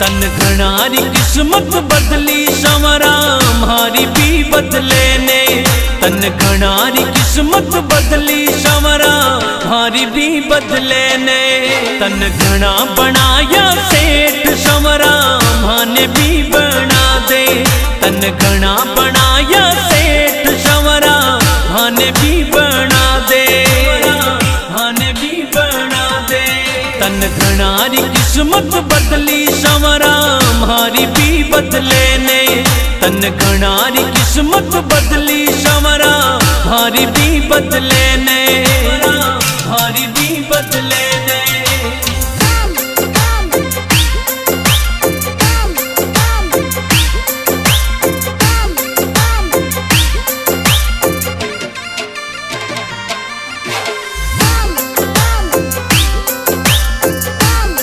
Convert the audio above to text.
तन घणारी किस्मत बदली संवरा मारी भी बदले ने। तन घणारी किस्मत बदली संवरा मारी भी बदले ने। तन घना बनाया सेठ संवरा माने भी बना दे। तन घना बनाया सेठ संवरा माने भी बना दे। माने भी बना दे। तन घणारी किस्मत बदली संवरा मारी भी बदले ने। तन घणारी किस्मत बदली संवरा मारी भी बदले ने।